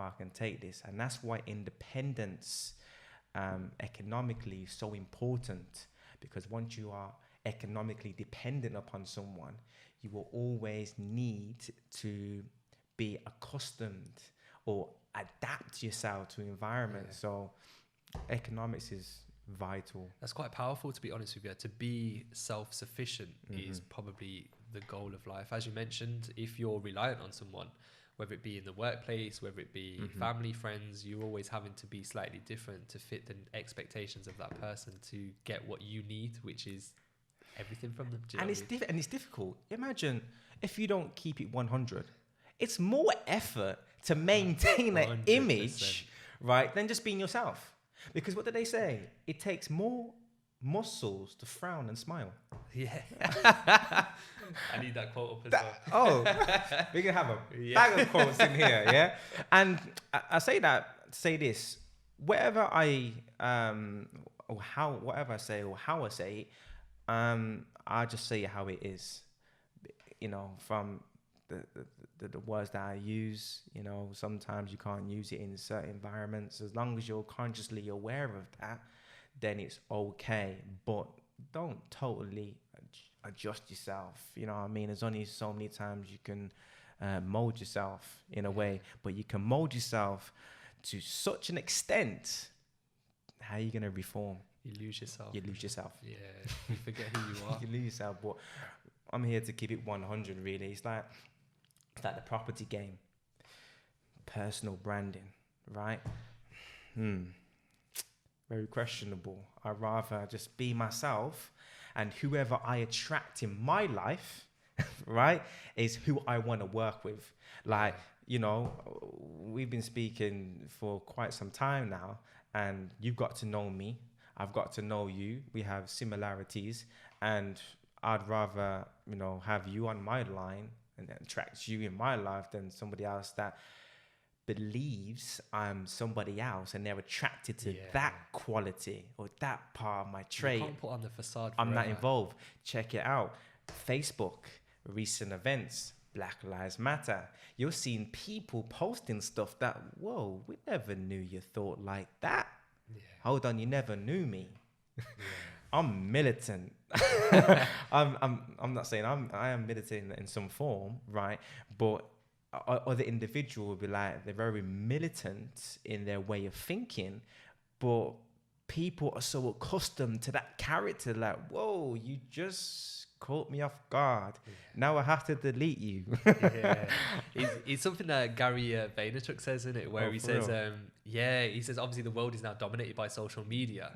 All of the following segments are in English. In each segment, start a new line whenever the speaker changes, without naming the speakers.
far I can take this. And that's why independence economically is so important, because once you are economically dependent upon someone, you will always need to be accustomed or adapt yourself to environment. So economics is vital.
That's quite powerful, to be honest with you. To be self-sufficient is probably the goal of life. As you mentioned, if you're reliant on someone, whether it be in the workplace, whether it be family, friends, you're always having to be slightly different to fit the expectations of that person to get what you need, which is everything from them.
And it's difficult. Imagine if you don't keep it 100. It's more effort to maintain that
100%.
image, right, than just being yourself. Because what did they say? It takes more muscles to frown and smile.
Yeah. I need that quote up as well.
Oh, we can have a bag of quotes in here, yeah? And I say say this, whatever I say or how I say it, I just say it how it is. You know, from the words that I use, you know, sometimes you can't use it in certain environments. As long as you're consciously aware of that, then it's okay. But don't totally adjust yourself. You know what I mean? There's only so many times you can mold yourself in a way, but you can mold yourself to such an extent. How are you going to reform?
You lose yourself.
You lose yourself.
Yeah, you forget who you are.
You lose yourself. But I'm here to keep it 100, really. It's like the property game. Personal branding, right? Very questionable. I'd rather just be myself, and whoever I attract in my life, right, is who I want to work with. Like, you know, we've been speaking for quite some time now, and you've got to know me. I've got to know you. We have similarities, and I'd rather, you know, have you on my line and attract you in my life than somebody else that believes I'm somebody else and they're attracted to that quality or that part of my trait.
You can't put on the facade.
I'm not involved. Check it out. Facebook, recent events, Black Lives Matter. You're seeing people posting stuff that, whoa, we never knew you thought like that. Yeah. Hold on, you never knew me. Yeah. I'm militant. I'm not saying I am militant in some form, right? But other individual will be like, they're very militant in their way of thinking, but people are so accustomed to that character, like, whoa, you just caught me off guard. Yeah. Now I have to delete you.
It's something that Gary Vaynerchuk says, isn't it? Where he says, he says, obviously the world is now dominated by social media.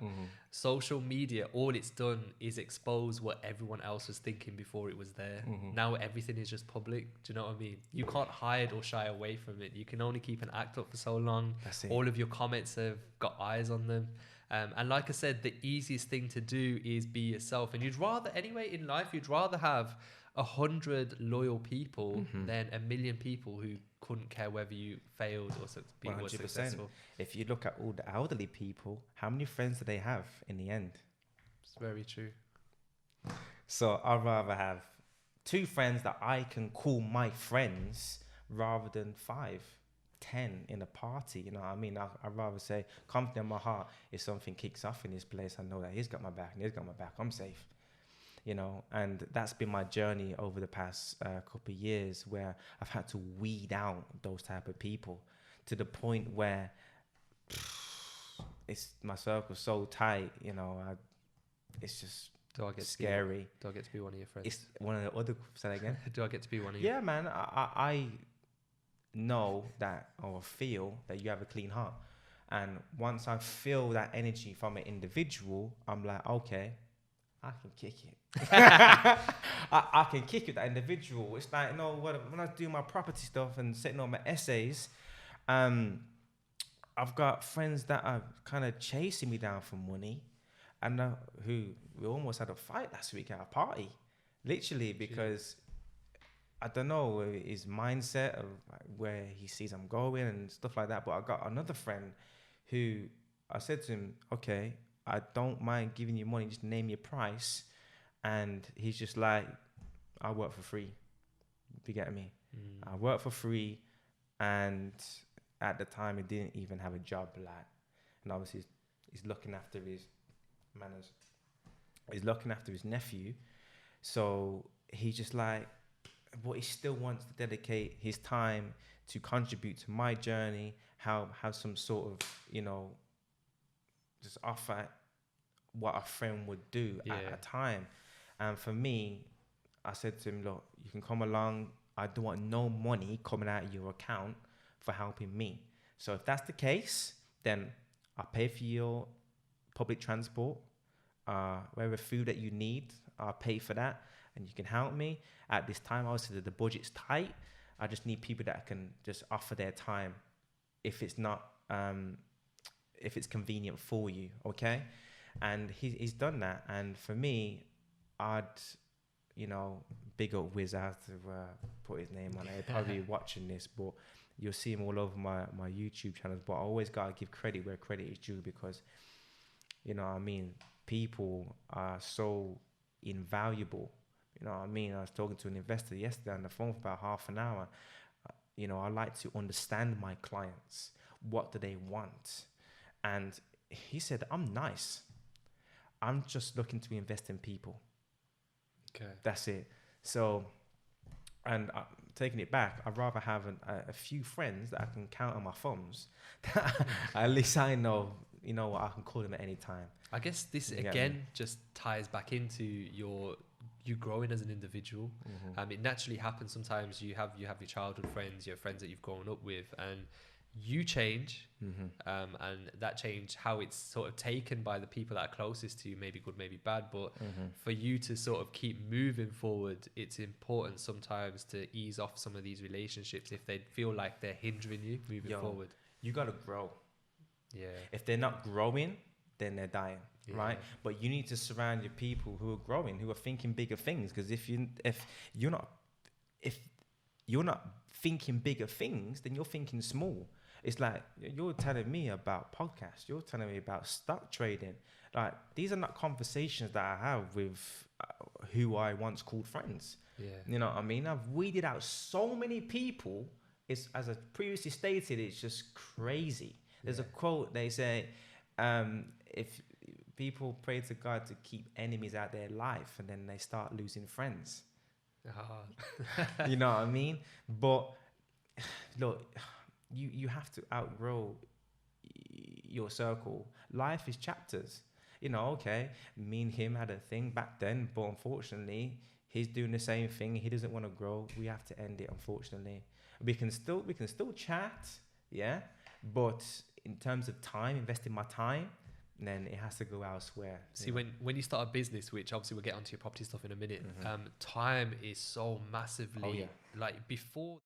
Social media, all it's done is expose what everyone else was thinking before it was there. Now everything is just public. Do you know what I mean? You can't hide or shy away from it. You can only keep an act up for so long. That's it. All of your comments have got eyes on them. And like I said, the easiest thing to do is be yourself. And you'd rather, anyway, in life, you'd rather have 100 loyal people than 1 million people who couldn't care whether you failed or were successful.
If you look at all the elderly people, how many friends do they have in the end?
It's very true.
So I'd rather have 2 friends that I can call my friends rather than 5. 10 in a party, you know what I mean? I'd rather say, confident in my heart, if something kicks off in this place, I know that he's got my back and he's got my back, I'm safe, you know? And that's been my journey over the past couple of years, where I've had to weed out those type of people to the point where it's my circle's so tight, you know, it's just scary.
Do I get to be one of your friends?
It's one of the other, say that again?
Do I get to be one of your
friends? Yeah, man, I know that, or feel that you have a clean heart, and once I feel that energy from an individual, I'm like, okay, I can kick it. I can kick it, that individual. It's like, no, when I do my property stuff and setting up my essays, I've got friends that are kind of chasing me down for money, and who we almost had a fight last week at a party, literally, because I don't know his mindset of where he sees I'm going and stuff like that. But I got another friend who I said to him, okay, I don't mind giving you money, just name your price. And he's just like, I work for free. You get me? I work for free, and at the time he didn't even have a job, like, and obviously he's looking after his manners. He's looking after his nephew, so he just like, but he still wants to dedicate his time to contribute to my journey. Have some sort of, you know, just offer what a friend would do at a time. And for me, I said to him, look, you can come along. I don't want no money coming out of your account for helping me. So if that's the case, then I'll pay for your public transport, whatever food that you need, I'll pay for that, and you can help me. At this time, obviously the budget's tight. I just need people that can just offer their time if it's not, if it's convenient for you, okay? And he's done that. And for me, I'd, you know, big up Wiz. I have to put his name on it. He'll probably watching this, but you'll see him all over my YouTube channels. But I always got to give credit where credit is due, because, you know what I mean, people are so invaluable. You know what I mean? I was talking to an investor yesterday on the phone for about half an hour. You know, I like to understand my clients. What do they want? And he said, I'm nice. I'm just looking to invest in people.
Okay.
That's it. So, and taking it back, I'd rather have a few friends that I can count on my thumbs. At least I know, you know what, I can call them at any time.
I guess this again just ties back into you growing as an individual.
Mm-hmm.
It naturally happens sometimes. You have your childhood friends, your friends that you've grown up with, and you change.
Mm-hmm.
And that change, how it's sort of taken by the people that are closest to you, maybe good, maybe bad, but for you to sort of keep moving forward, it's important sometimes to ease off some of these relationships if they feel like they're hindering you moving forward.
You got to grow.
Yeah.
If they're not growing, then they're dying, right? But you need to surround your people who are growing, who are thinking bigger things. Because if you're not thinking bigger things, then you're thinking small. It's like you're telling me about podcasts. You're telling me about stock trading. Like, these are not conversations that I have with who I once called friends.
Yeah.
You know what I mean? I've weeded out so many people. It's, as I previously stated, it's just crazy. There's a quote, they say, if people pray to God to keep enemies out their life, and then they start losing friends. You know what I mean? But look, you have to outgrow your circle. Life is chapters. You know, okay, me and him had a thing back then, but unfortunately, he's doing the same thing. He doesn't want to grow. We have to end it, unfortunately. We can still chat, yeah, but in terms of time, investing my time, then it has to go elsewhere.
See, when you start a business, which obviously we'll get onto your property stuff in a minute, time is so massively like before.